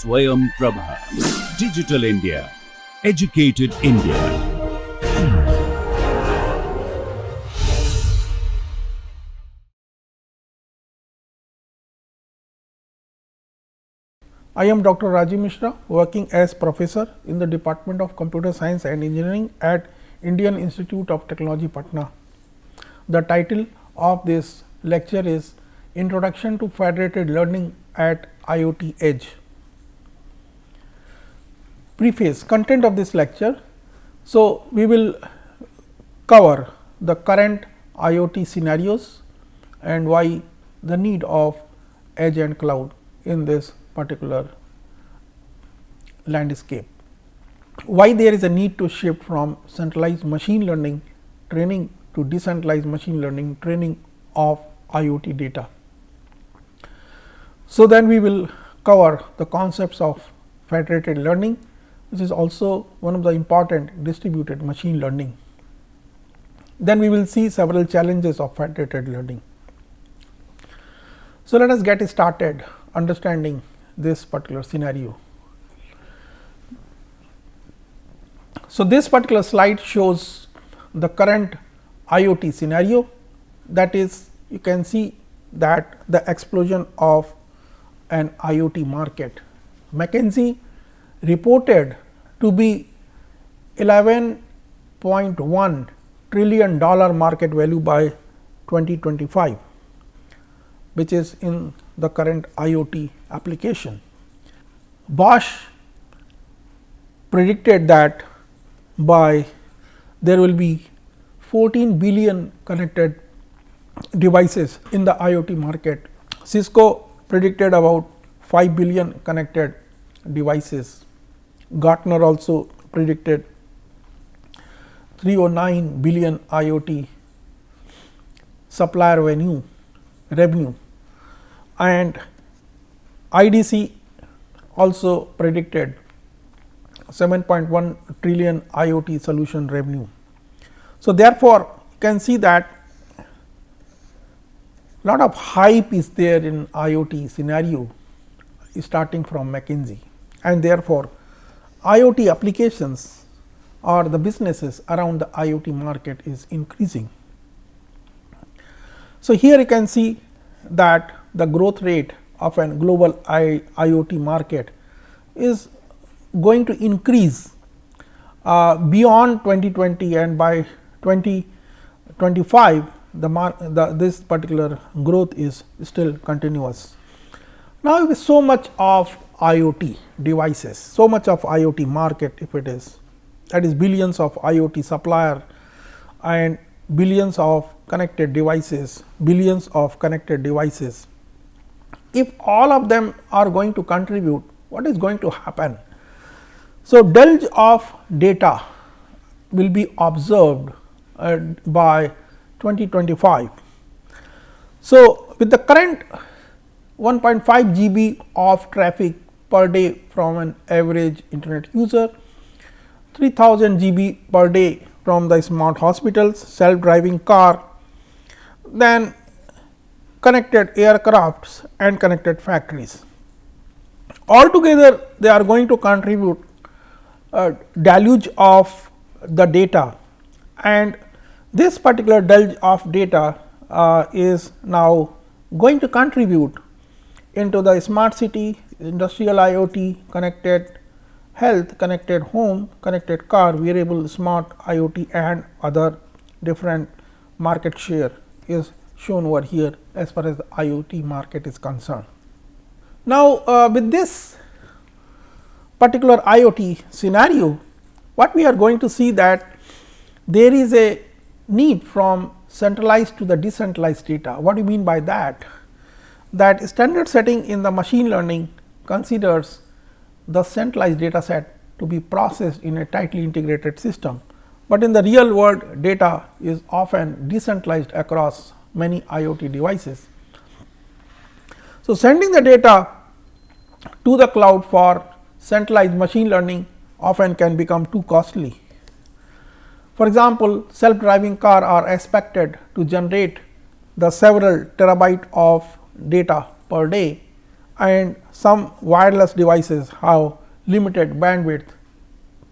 Swayam Prabha. Digital India. Educated India. I am Dr. Rajiv Mishra, working as professor in the Department of Computer Science and Engineering at Indian Institute of Technology, Patna. The title of this lecture is Introduction to Federated Learning at IoT Edge. Preface, content of this lecture. So, we will cover the current IoT scenarios and why the need of edge and cloud in this particular landscape. Why there is a need to shift from centralized machine learning training to decentralized machine learning training of IoT data. So, then we will cover the concepts of federated learning, which is also one of the important distributed machine learning. Then we will see several challenges of federated learning. So, let us get started understanding this particular scenario. So, this particular slide shows the current IoT scenario, that is, you can see that the explosion of an IoT market. McKinsey reported to be $11.1 trillion market value by 2025, which is in the current IoT application. Bosch predicted that by there will be 14 billion connected devices in the IoT market. Cisco predicted about 5 billion connected devices. Gartner also predicted 309 billion IoT supplier revenue, and IDC also predicted 7.1 trillion IoT solution revenue. So, therefore, you can see that lot of hype is there in IoT scenario starting from McKinsey, and therefore, IoT applications or the businesses around the IoT market is increasing. So, here you can see that the growth rate of a global IoT market is going to increase beyond 2020, and by 2025 this particular growth is still continuous. Now, with so much of IoT devices, so much of IoT market, if it is, that is billions of IoT supplier and billions of connected devices, if all of them are going to contribute, what is going to happen? So, deluge of data will be observed by 2025. So, with the current 1.5 GB of traffic per day from an average internet user, 3000 GB per day from the smart hospitals, self-driving car, then connected aircrafts and connected factories. Altogether, they are going to contribute a deluge of the data, and this particular deluge of data is now going to contribute into the smart city, industrial IoT, connected health, connected home, connected car, wearable, smart IoT and other different market share is shown over here as far as the IoT market is concerned. Now, with this particular IoT scenario, what we are going to see that there is a need from centralized to the decentralized data. What do you mean by that? That standard setting in the machine learning considers the centralized data set to be processed in a tightly integrated system, but in the real world data is often decentralized across many IoT devices. So, sending the data to the cloud for centralized machine learning often can become too costly. For example, self-driving car are expected to generate the several terabyte of data per day, and some wireless devices have limited bandwidth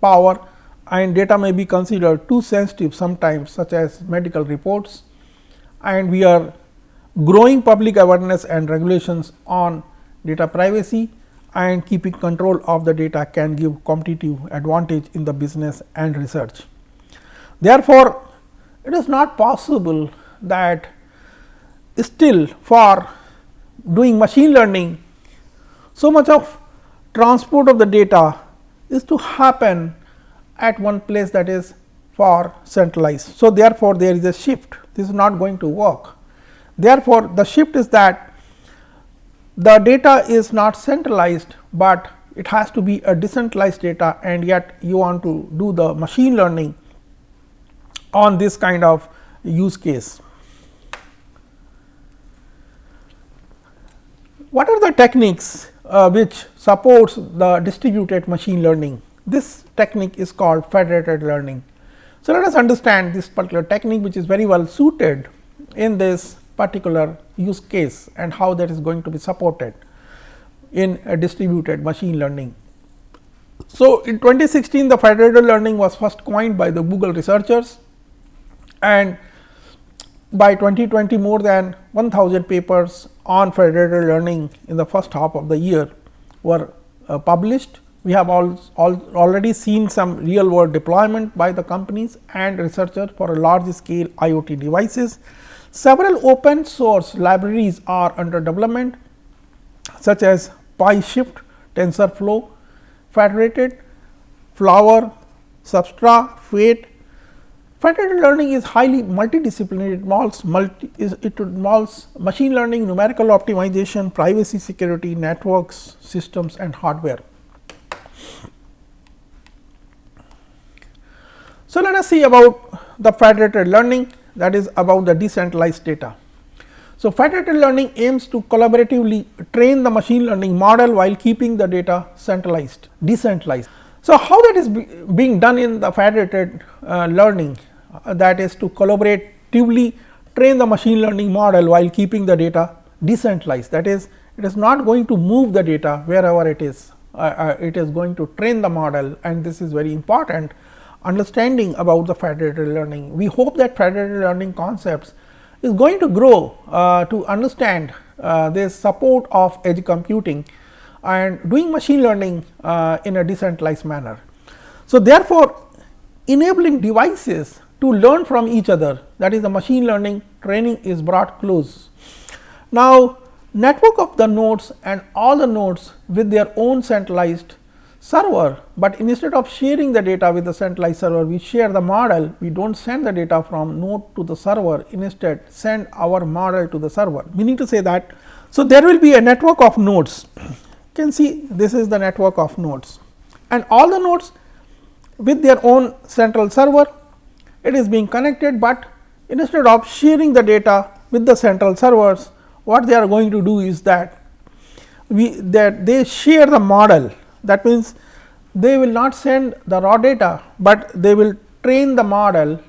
power, and data may be considered too sensitive sometimes, such as medical reports, and we are growing public awareness and regulations on data privacy, and keeping control of the data can give competitive advantage in the business and research. Therefore, it is not possible that still for doing machine learning, so much of transport of the data is to happen at one place, that is for centralized. So, therefore, there is a shift, this is not going to work. Therefore, the shift is that the data is not centralized, but it has to be a decentralized data, and yet you want to do the machine learning on this kind of use case. What are the techniques which supports the distributed machine learning? This technique is called federated learning. So, let us understand this particular technique, which is very well suited in this particular use case, and how that is going to be supported in a distributed machine learning. So, in 2016 the federated learning was first coined by the Google researchers, and by 2020 more than 1000 papers on federated learning in the first half of the year were published. We have already seen some real world deployment by the companies and researchers for a large scale IoT devices. Several open source libraries are under development, such as PyShift, TensorFlow, Federated, Flower, Substra, Fate. Federated learning is highly multidisciplinary. It involves machine learning, numerical optimization, privacy, security, networks, systems, and hardware. So, let us see about the federated learning, that is about the decentralized data. So, federated learning aims to collaboratively train the machine learning model while keeping the data centralized, decentralized. So, how that is being done in the federated learning, that is to collaboratively train the machine learning model while keeping the data decentralized, that is, it is not going to move the data wherever it is going to train the model, and this is very important understanding about the federated learning. We hope that federated learning concepts is going to grow to understand this support of edge computing and doing machine learning in a decentralized manner. So, therefore, enabling devices to learn from each other, that is the machine learning training is brought close. Now, network of the nodes and all the nodes with their own centralized server, but instead of sharing the data with the centralized server, we share the model. We do not send the data from node to the server, instead send our model to the server, meaning to say that. So, there will be a network of nodes. You can see this is the network of nodes, and all the nodes with their own central server, it is being connected, but instead of sharing the data with the central servers, what they are going to do is that they share the model. That means, they will not send the raw data, but they will train the model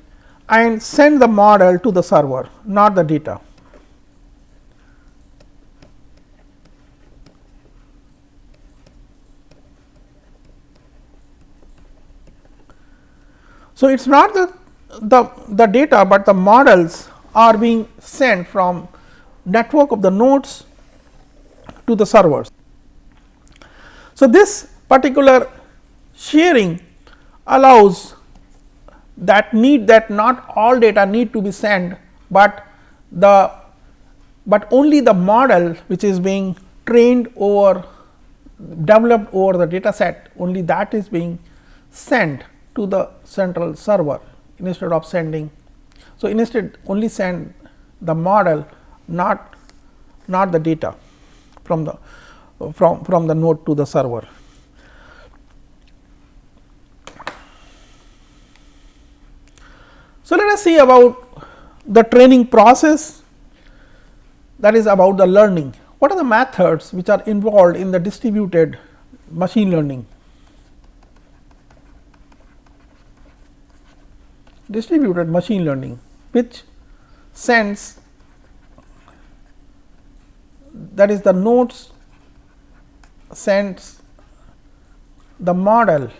and send the model to the server, not the data. So, it is not the data, but the models are being sent from network of the nodes to the servers. So, this particular sharing allows that not all data need to be sent, but only the model which is being trained over developed over the data set, only that is being sent to the central server instead of sending. So, instead only send the model, not the data from the node to the server. So, let us see about the training process, that is about the learning. What are the methods which are involved in the distributed machine learning? Distributed machine learning, which sends, that is the nodes sends the model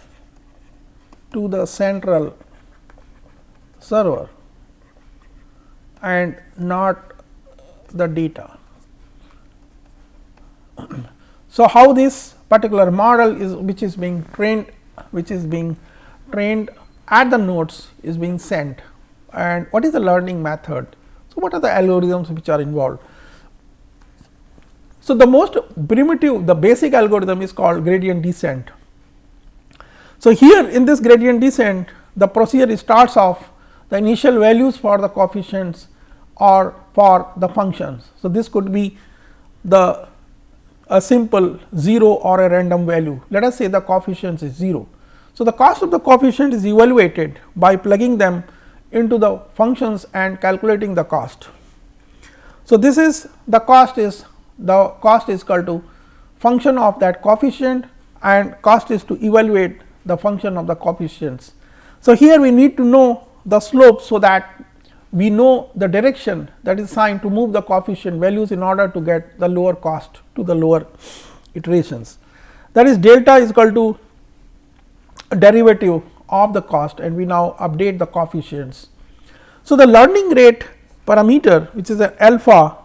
to the central server and not the data. So, how this particular model is which is being trained at the nodes is being sent, and what is the learning method. So, what are the algorithms which are involved? So, the most primitive, the basic algorithm is called gradient descent. So, here in this gradient descent, the procedure starts off the initial values for the coefficients or for the functions. So, this could be a simple 0 or a random value. Let us say the coefficient is 0. So, the cost of the coefficient is evaluated by plugging them into the functions and calculating the cost. So, this is the cost is equal to function of that coefficient, and cost is to evaluate the function of the coefficients. So, here we need to know the slope, so that we know the direction that is assigned to move the coefficient values in order to get the lower cost to the lower iterations. That is, delta is equal to a derivative of the cost, and we now update the coefficients. So, the learning rate parameter, which is an alpha,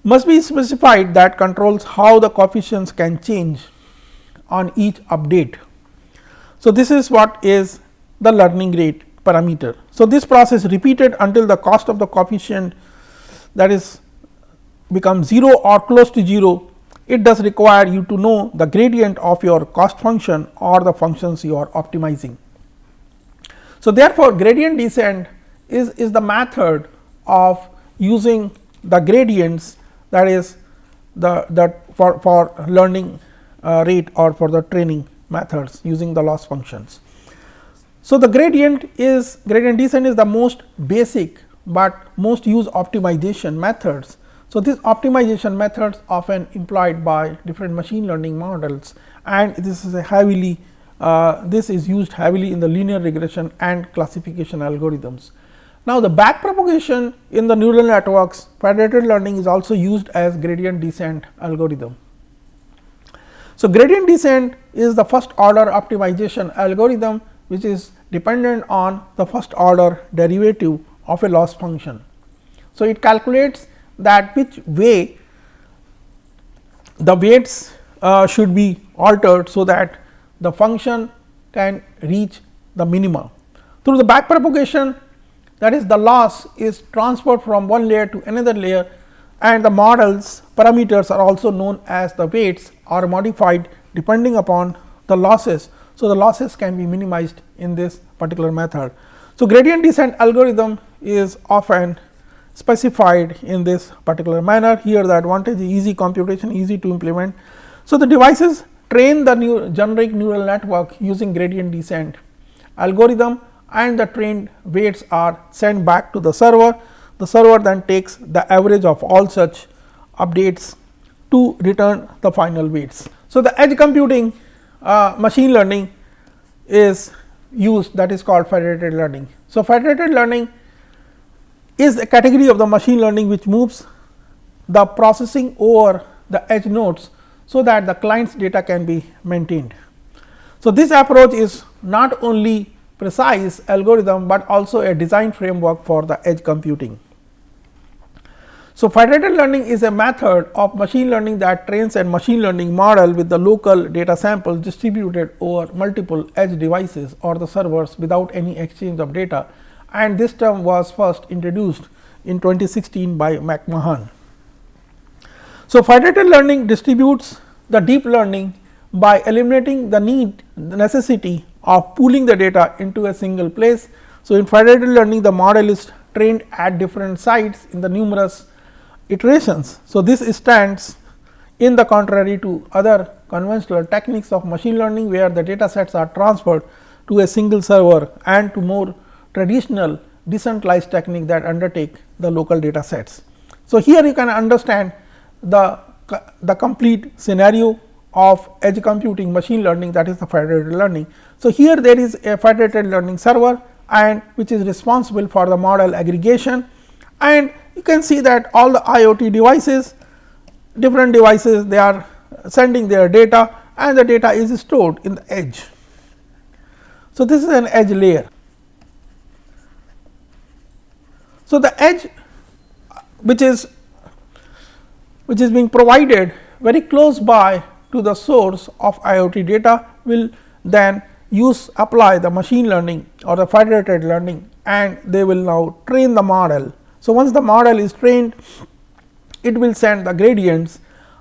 must be specified that controls how the coefficients can change on each update. So, this is what is the learning rate parameter. So, this process repeated until the cost of the coefficient, that is, becomes 0 or close to 0. It does require you to know the gradient of your cost function or the functions you are optimizing. So, therefore, gradient descent is the method of using the gradients, that is for learning rate or for the training methods using the loss functions. So, the gradient descent is the most basic, but most used optimization methods. So, these optimization methods often employed by different machine learning models, and this is this is used heavily in the linear regression and classification algorithms. Now, the back propagation in the neural networks, federated learning is also used as gradient descent algorithm. So, gradient descent is the first order optimization algorithm, which is dependent on the first order derivative of a loss function. So, it calculates that which way the weights should be altered, so that the function can reach the minima. Through the back propagation, that is, the loss is transferred from one layer to another layer, and the model's parameters are also known as the weights are modified depending upon the losses. So, the losses can be minimized in this particular method. So, gradient descent algorithm is often specified in this particular manner. Here the advantage is easy computation, easy to implement. So, the devices train the generic neural network using gradient descent algorithm, and the trained weights are sent back to the server. The server then takes the average of all such updates to return the final weights. So, the edge computing machine learning is used, that is called federated learning. So, federated learning is a category of the machine learning which moves the processing over the edge nodes, so that the client's data can be maintained. So, this approach is not only precise algorithm, but also a design framework for the edge computing. So, federated learning is a method of machine learning that trains a machine learning model with the local data samples distributed over multiple edge devices or the servers without any exchange of data, and this term was first introduced in 2016 by McMahon. So, federated learning distributes the deep learning by eliminating the necessity of pooling the data into a single place. So, in federated learning, the model is trained at different sites in the numerous iterations. So, this stands in the contrary to other conventional techniques of machine learning, where the data sets are transferred to a single server, and to more traditional decentralized technique that undertake the local data sets. So, here you can understand the complete scenario of edge computing machine learning, that is the federated learning. So, here there is a federated learning server, and which is responsible for the model aggregation, and you can see that all the IoT devices, different devices, they are sending their data, and the data is stored in the edge. So, this is an edge layer. So, the edge which is being provided very close by to the source of IoT data will then apply the machine learning or the federated learning, and they will now train the model. So, once the model is trained, it will send the gradients,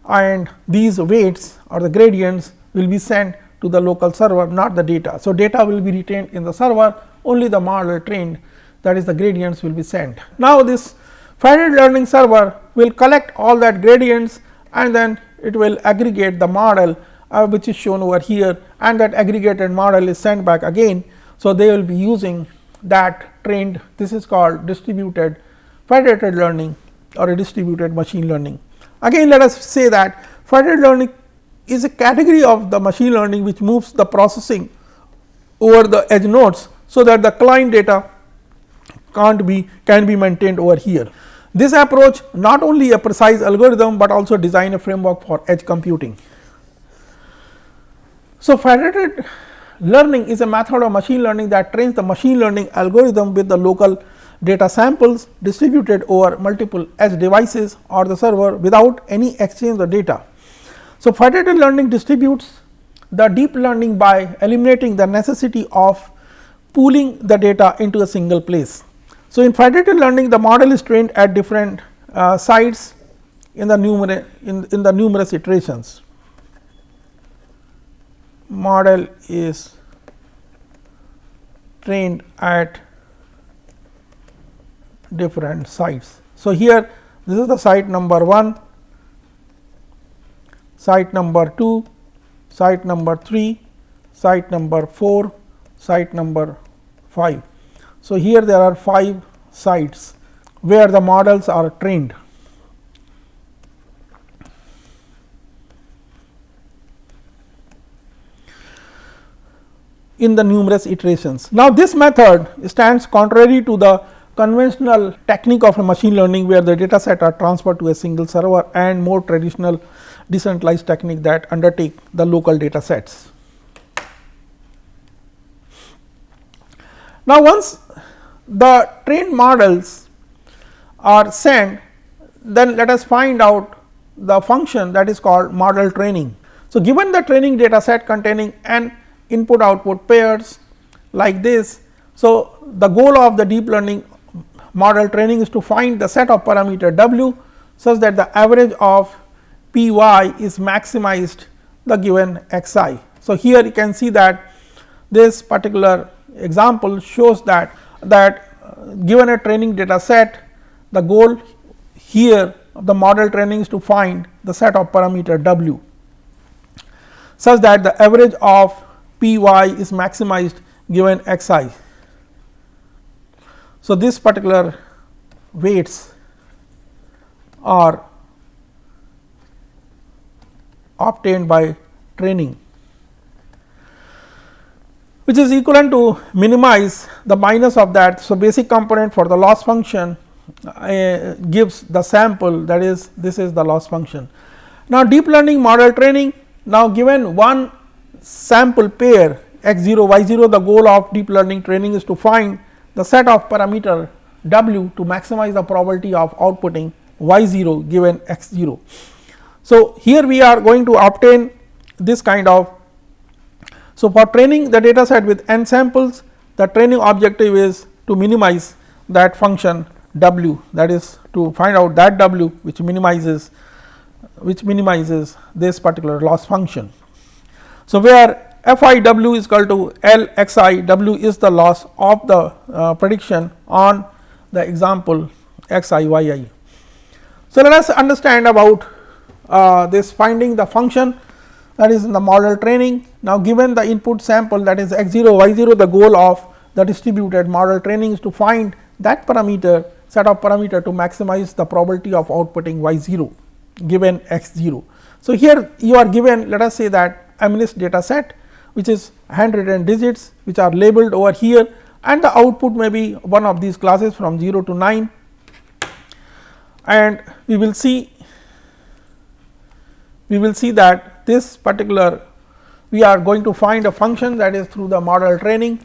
and these weights or the gradients will be sent to the local server, not the data. So, data will be retained in the server, only the model trained, that is the gradients, will be sent. Now, this federated learning server will collect all that gradients, and then it will aggregate the model which is shown over here, and that aggregated model is sent back again. So, they will be using that trained, this is called distributed federated learning or a distributed machine learning. Again, let us say that federated learning is a category of the machine learning which moves the processing over the edge nodes, so that the client data can be maintained over here. This approach not only a precise algorithm, but also design a framework for edge computing. So, federated learning is a method of machine learning that trains the machine learning algorithm with the local data samples distributed over multiple edge devices or the server without any exchange of data. So, federated learning distributes the deep learning by eliminating the necessity of pooling the data into a single place. So, in federated learning, the model is trained at different sites in the numerous iterations. Model is trained at different sites. So, here this is the site number 1, site number 2, site number 3, site number 4, site number 5. So, here there are 5 sites where the models are trained. In the numerous iterations. Now, this method stands contrary to the conventional technique of a machine learning, where the data set are transferred to a single server, and more traditional decentralized technique that undertake the local data sets. Now, once the trained models are sent, then let us find out the function that is called model training. So, given the training data set containing n input output pairs like this. So, the goal of the deep learning model training is to find the set of parameter w such that the average of p y is maximized the given x I. So, here you can see that this particular example shows that given a training data set, the goal here of the model training is to find the set of parameter w such that the average of p y is maximized given x I. So, this particular weights are obtained by training, which is equivalent to minimize the minus of that. So, basic component for the loss function gives the sample, that is, this is the loss function. Now, deep learning model training, now given one sample pair x 0 y 0, the goal of deep learning training is to find the set of parameter w to maximize the probability of outputting y 0 given x 0. So, here we are going to obtain this kind of. So, for training the data set with n samples, the training objective is to minimize that function w, that is to find out that w which minimizes this particular loss function. So, where f I w is equal to L x I w is the loss of the prediction on the example x I y I. So, let us understand about this finding the function that is in the model training. Now, given the input sample, that is x 0 y 0, the goal of the distributed model training is to find that parameter set of parameter to maximize the probability of outputting y 0 given x 0. So, here you are given, let us say that MNIST data set, which is handwritten digits which are labeled over here, and the output may be one of these classes from 0 to 9, and we will see we will see that this particular we are going to find a function that is through the model training.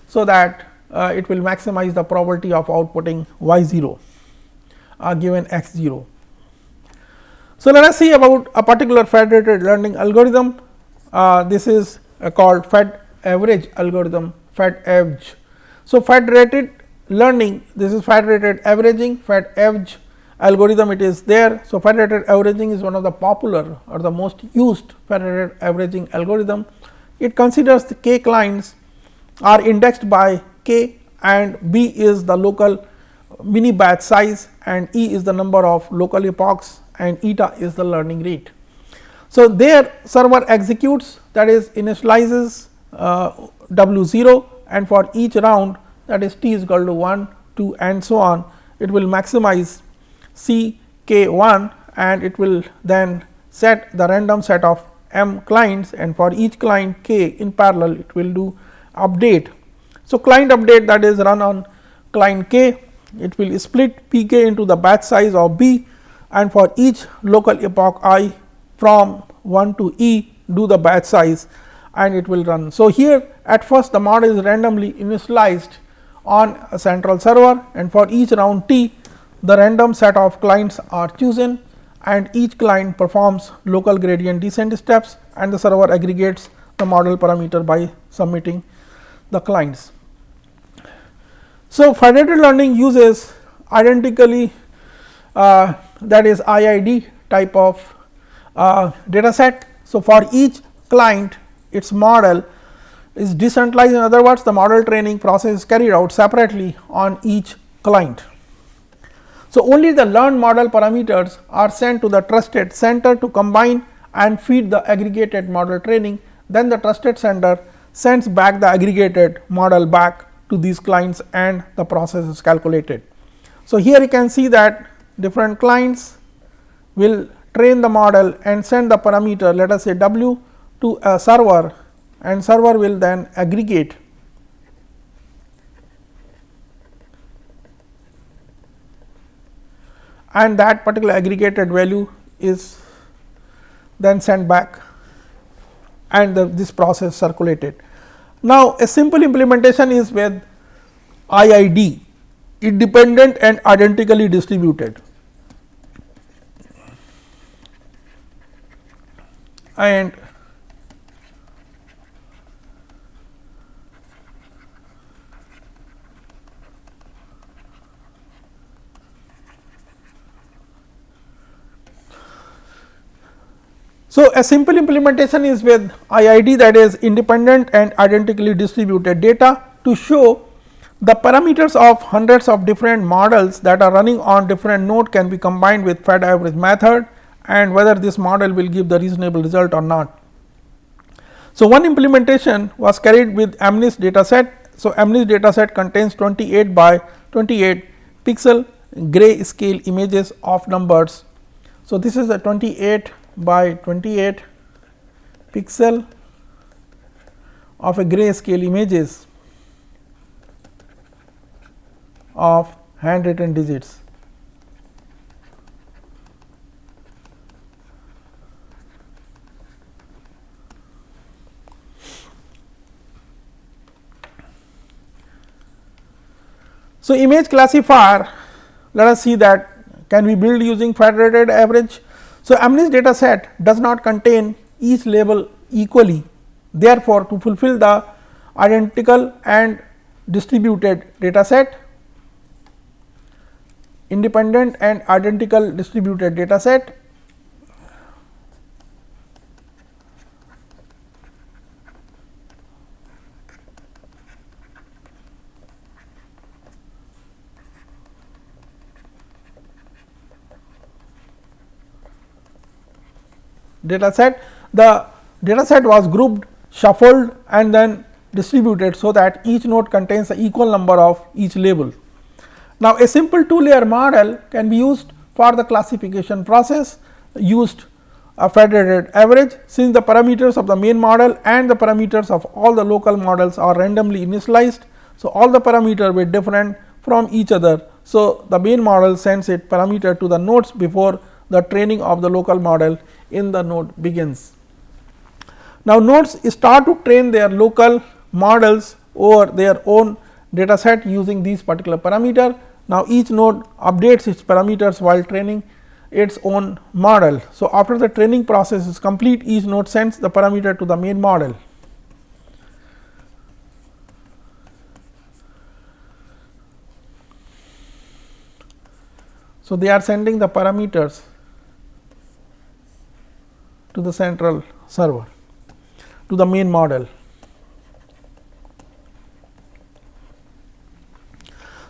So, that it will maximize the probability of outputting y 0 given x 0. So, let us see about a particular federated learning algorithm. This is called fed average algorithm, fed average. So, federated learning, this is federated averaging, fed average algorithm, it is there. So, federated averaging is one of the popular or the most used federated averaging algorithm. It considers the k clients are indexed by k, and b is the local mini batch size, and e is the number of local epochs, and eta is the learning rate. So, their server executes, that is initializes w 0, and for each round, that is t is equal to 1, 2 and so on, it will maximize c k 1, and it will then set the random set of m clients, and for each client k in parallel it will do update. So, client update, that is run on client k, it will split p k into the batch size of b, and for each local epoch I from 1 to e do the batch size, and it will run. So, here at first the model is randomly initialized on a central server, and for each round t the random set of clients are chosen, and each client performs local gradient descent steps, and the server aggregates the model parameter by submitting the clients. So, federated learning uses identically that is IID type of data set. So, for each client its model is decentralized, in other words the model training process is carried out separately on each client. So, only the learned model parameters are sent to the trusted center to combine and feed the aggregated model training, then the trusted center sends back the aggregated model back to these clients, and the process is calculated. So, here you can see that different clients will train the model and send the parameter, let us say w, to a server, and server will then aggregate and that particular aggregated value is then sent back, and this process circulated. Now, a simple implementation is with IID, independent and identically distributed, and so, a simple implementation is with IID, that is independent and identically distributed data, to show the parameters of hundreds of different models that are running on different node can be combined with fed average method, and whether this model will give the reasonable result or not. So, one implementation was carried with MNIST data set. So, MNIST data set contains 28 by 28 pixel grayscale images of numbers. So, this is a 28 by 28 pixel of a grayscale images of handwritten digits. So, image classifier, let us see that can we build using federated average. So, MNIST data set does not contain each label equally, therefore, to fulfill the identical and distributed data set, independent and identical distributed data set, the data set was grouped, shuffled and then distributed, so that each node contains an equal number of each label. Now, a simple 2-layer model can be used for the classification process, used a federated average, since the parameters of the main model and the parameters of all the local models are randomly initialized. So, all the parameters were different from each other. So, the main model sends its parameter to the nodes before the training of the local model in the node begins. Now, nodes start to train their local models over their own data set using these particular parameter. Now, each node updates its parameters while training its own model. So, after the training process is complete, each node sends the parameter to the main model. So, they are sending the parameters to the central server, to the main model.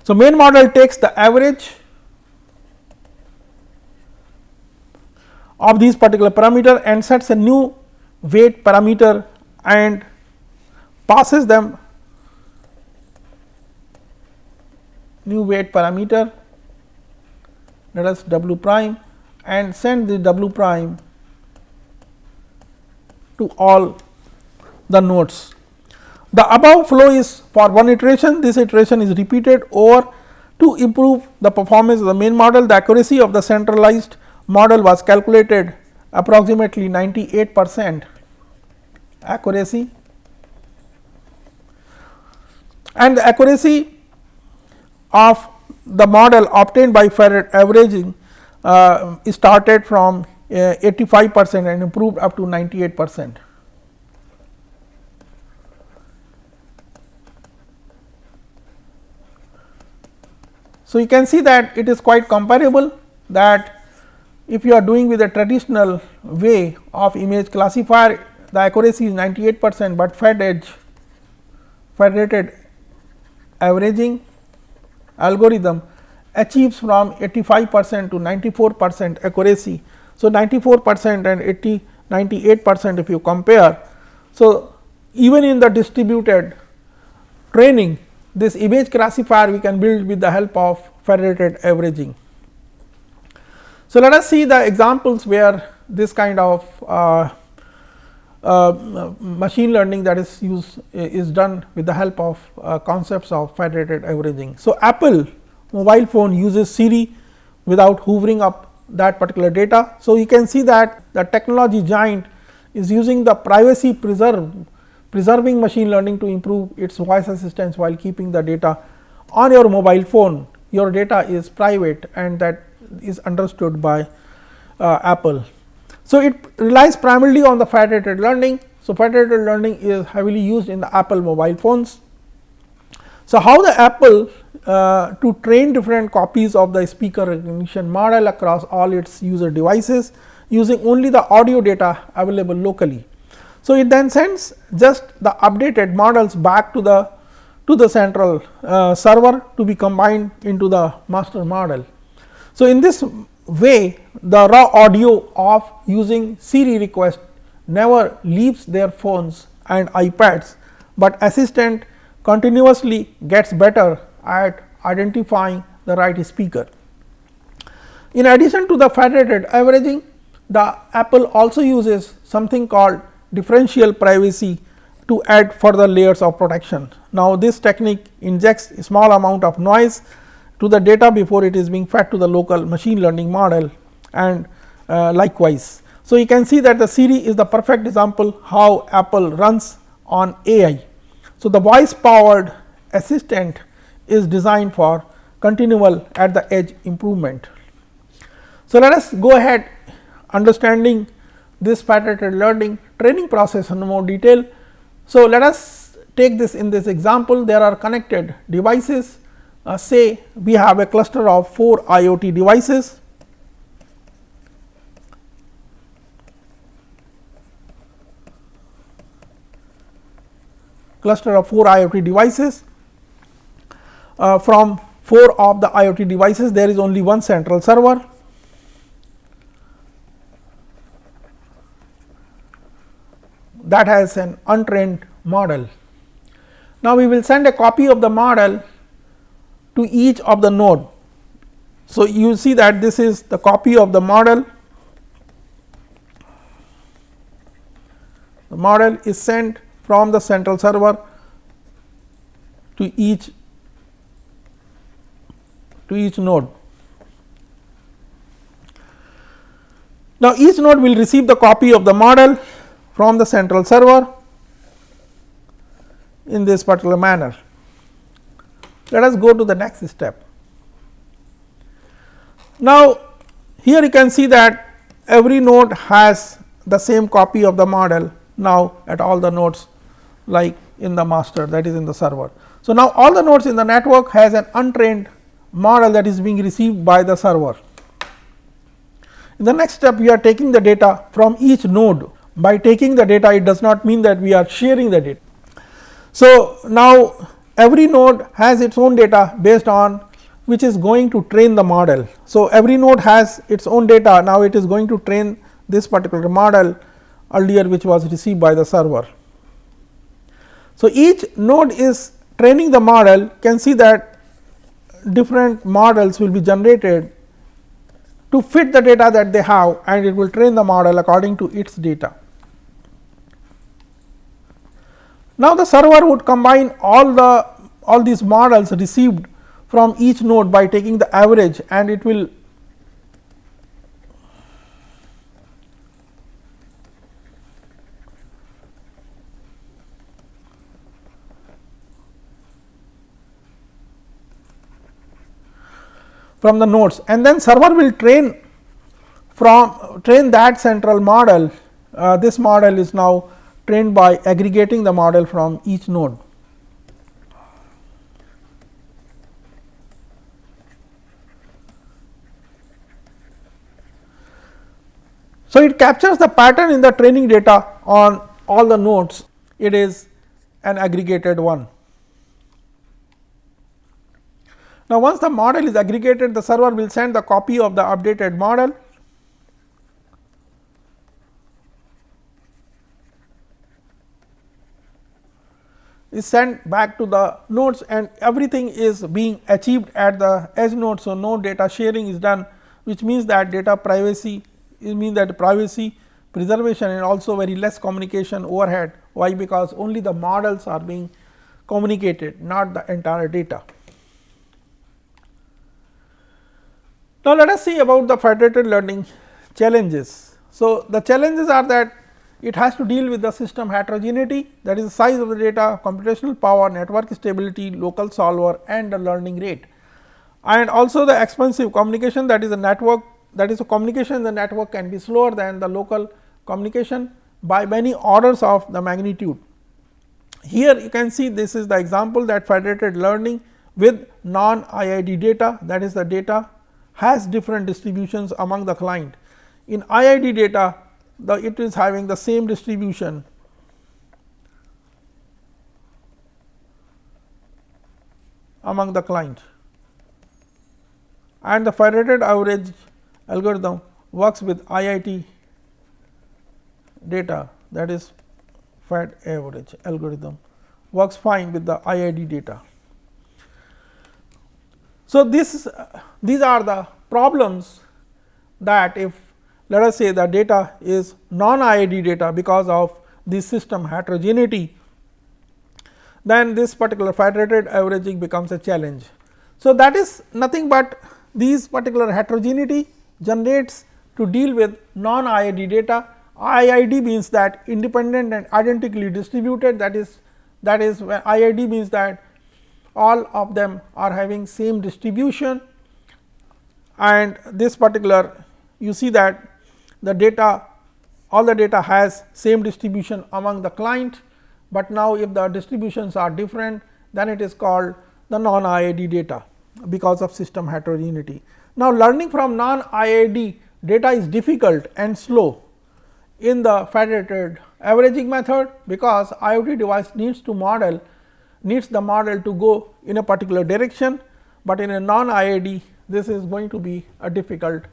So, main model takes the average of these particular parameter and sets a new weight parameter and passes them new weight parameter, let us w prime, and send the w prime to all the nodes. The above flow is for one iteration. This iteration is repeated over to improve the performance of the main model. The accuracy of the centralized model was calculated approximately 98% accuracy, and the accuracy of the model obtained by Faraday averaging started from 85% and improved up to 98%. So, you can see that it is quite comparable, that if you are doing with a traditional way of image classifier, the accuracy is 98%, but federated averaging algorithm achieves from 85% to 94% accuracy. So, 94% and 98% if you compare. So, even in the distributed training, this image classifier we can build with the help of federated averaging. So, let us see the examples where this kind of machine learning that is used is done with the help of concepts of federated averaging. So, Apple mobile phone uses Siri without hoovering up that particular data. So, you can see that the technology giant is using the privacy preserving machine learning to improve its voice assistance while keeping the data on your mobile phone. Your data is private and that is understood by Apple. So, it relies primarily on the federated learning. So, federated learning is heavily used in the Apple mobile phones. So, how the Apple to train different copies of the speaker recognition model across all its user devices using only the audio data available locally. So, it then sends just the updated models back to the central server to be combined into the master model. So, in this way the raw audio of using Siri request never leaves their phones and iPads, but assistant continuously gets better at identifying the right speaker. In addition to the federated averaging, the Apple also uses something called differential privacy to add further layers of protection. Now, this technique injects a small amount of noise to the data before it is being fed to the local machine learning model, and likewise. So, you can see that the Siri is the perfect example how Apple runs on AI. So, the voice powered assistant is designed for continual at the edge improvement. So, let us go ahead understanding this federated learning training process in more detail. So, let us take this in this example. There are connected devices, say we have a cluster of 4 IoT devices. Cluster of 4 IoT devices. From 4 of the IoT devices, there is only one central server. That has an untrained model. Now, we will send a copy of the model to each of the node. So, you see that this is the copy of the model. The model is sent from the central server to each node. Now, each node will receive the copy of the model from the central server in this particular manner. Let us go to the next step. Now, here you can see that every node has the same copy of the model now at all the nodes, like in the master, that is in the server. So, now all the nodes in the network has an untrained model that is being received by the server. In the next step, we are taking the data from each node. By taking the data, it does not mean that we are sharing the data. So, now every node has its own data based on which is going to train the model. So, every node has its own data, now it is going to train this particular model earlier which was received by the server. So, each node is training the model, can see that different models will be generated to fit the data that they have, and it will train the model according to its data. Now, the server would combine all these models received from each node by taking the average, and it will from the nodes, and then server will train that central model. This model is now trained by aggregating the model from each node. So, it captures the pattern in the training data on all the nodes. It is an aggregated one. Now, once the model is aggregated, the server will send the copy of the updated model. Is sent back to the nodes, and everything is being achieved at the edge node. So, no data sharing is done, which means that data privacy, it means that privacy preservation and also very less communication overhead. Why? Because only the models are being communicated, not the entire data. Now, let us see about the federated learning challenges. So, the challenges are that it has to deal with the system heterogeneity, that is the size of the data, computational power, network stability, local solver, and the learning rate, and also the expensive communication, that is a network, that is a communication in the network can be slower than the local communication by many orders of the magnitude. Here you can see this is the example that federated learning with non IID data, that is the data has different distributions among the client. In IID data, it is having the same distribution among the client, and the federated average algorithm works with IIT data, that is Fed average algorithm works fine with the IID data. So, these are the problems that if let us say the data is non IID data because of this system heterogeneity, then this particular federated averaging becomes a challenge. So, that is nothing but these particular heterogeneity generates to deal with non IID data. IID means that independent and identically distributed, that is when IID means that all of them are having same distribution, and this particular you see that the data, all the data has same distribution among the client, but now if the distributions are different, then it is called the non IID data because of system heterogeneity. Now, learning from non IID data is difficult and slow in the federated averaging method, because IoT device needs the model to go in a particular direction, but in a non IID this is going to be a difficult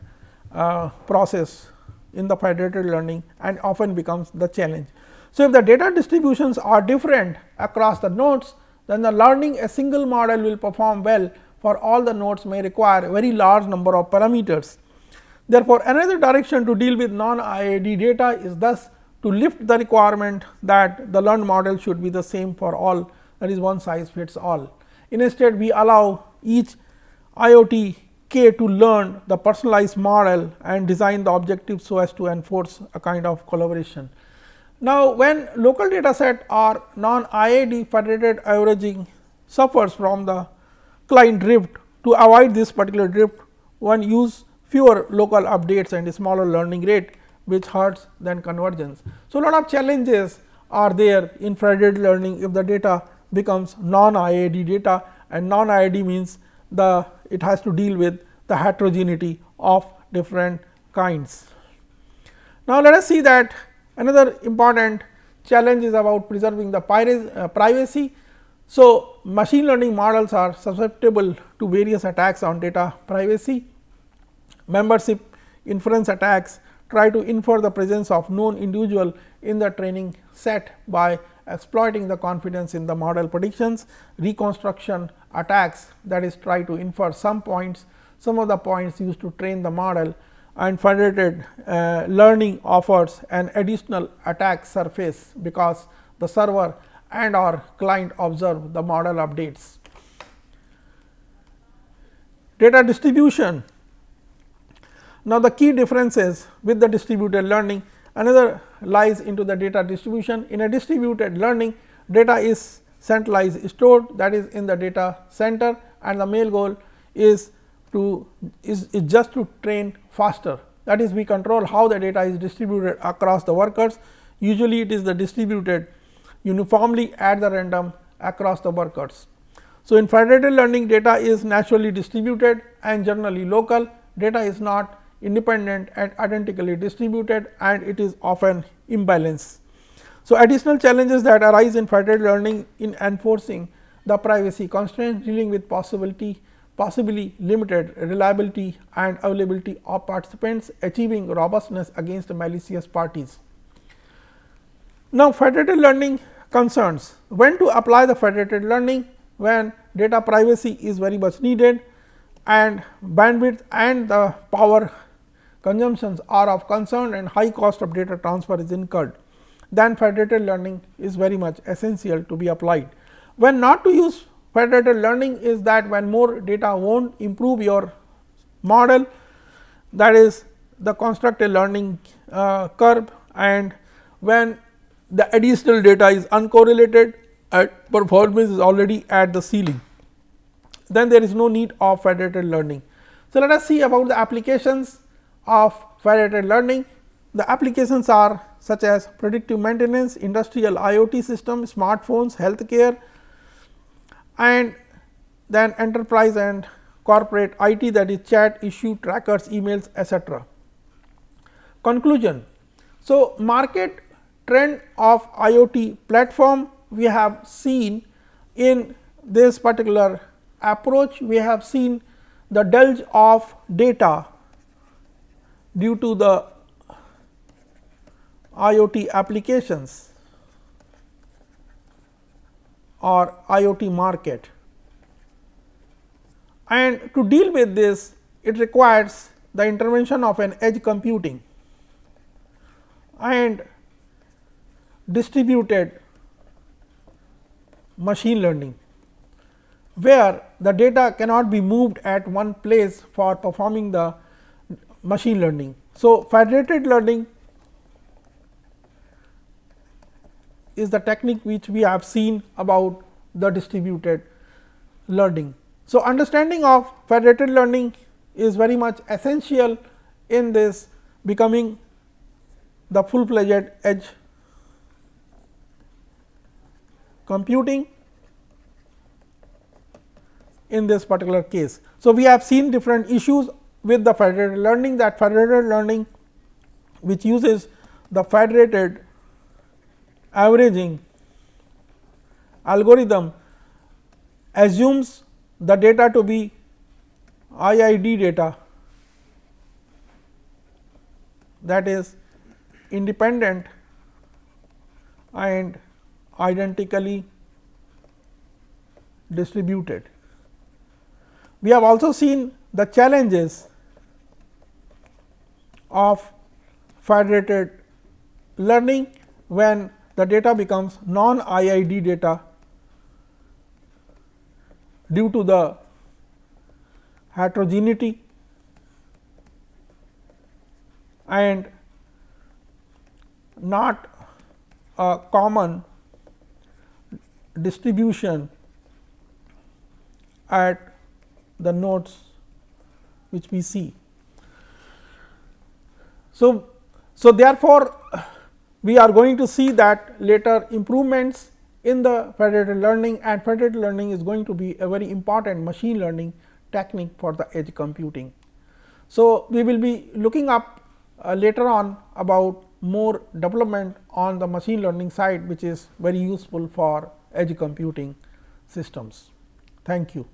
process in the federated learning and often becomes the challenge. So, if the data distributions are different across the nodes, then the learning a single model will perform well for all the nodes may require a very large number of parameters. Therefore, another direction to deal with non IID data is thus to lift the requirement that the learned model should be the same for all, that is one size fits all. Instead, we allow each IoT K to learn the personalized model and design the objectives so as to enforce a kind of collaboration. Now, when local data set or non-IID federated averaging suffers from the client drift, to avoid this particular drift, one use fewer local updates and a smaller learning rate, which hurts than convergence. So, a lot of challenges are there in federated learning if the data becomes non-IID data, and non-IID means it has to deal with the heterogeneity of different kinds. Now, let us see that another important challenge is about preserving the privacy. So, machine learning models are susceptible to various attacks on data privacy. Membership inference attacks try to infer the presence of known individual in the training set by exploiting the confidence in the model predictions. Reconstruction attacks, that is, try to infer some of the points used to train the model, and federated learning offers an additional attack surface because the server and or client observe the model updates. Data distribution. Now, the key differences with the distributed learning, another lies into the data distribution. In a distributed learning, data is centralized stored, that is in the data center, and the main goal is just to train faster, that is we control how the data is distributed across the workers. Usually it is the distributed uniformly at the random across the workers. So, in federated learning, data is naturally distributed and generally local. Data is not independent and identically distributed, and it is often imbalanced. So, additional challenges that arise in federated learning in enforcing the privacy constraints dealing with possibly limited reliability and availability of participants, achieving robustness against malicious parties. Now, federated learning concerns. When to apply the federated learning? When data privacy is very much needed and bandwidth and the power consumptions are of concern and high cost of data transfer is incurred, then federated learning is very much essential to be applied. When not to use federated learning is that when more data will not improve your model, that is the constructed learning curve, and when the additional data is uncorrelated and performance is already at the ceiling, then there is no need of federated learning. So, let us see about the applications of federated learning. The applications are such as predictive maintenance, industrial IoT systems, smartphones, healthcare, and then enterprise and corporate IT, that is chat, issue trackers, emails, etc. Conclusion. So, market trend of IoT platform we have seen in this particular approach. We have seen the deluge of data due to the IoT applications or IoT market, and to deal with this it requires the intervention of an edge computing and distributed machine learning, where the data cannot be moved at one place for performing the machine learning. So, federated learning is the technique which we have seen about the distributed learning. So, understanding of federated learning is very much essential in this becoming the full fledged edge computing in this particular case. So, we have seen different issues with the federated learning, that federated learning which uses the federated averaging algorithm assumes the data to be IID data, that is independent and identically distributed. We have also seen the challenges of federated learning when the data becomes non-IID data due to the heterogeneity and not a common distribution at the nodes which we see. So, therefore, we are going to see that later improvements in the federated learning, and federated learning is going to be a very important machine learning technique for the edge computing. So, we will be looking up later on about more development on the machine learning side, which is very useful for edge computing systems. Thank you.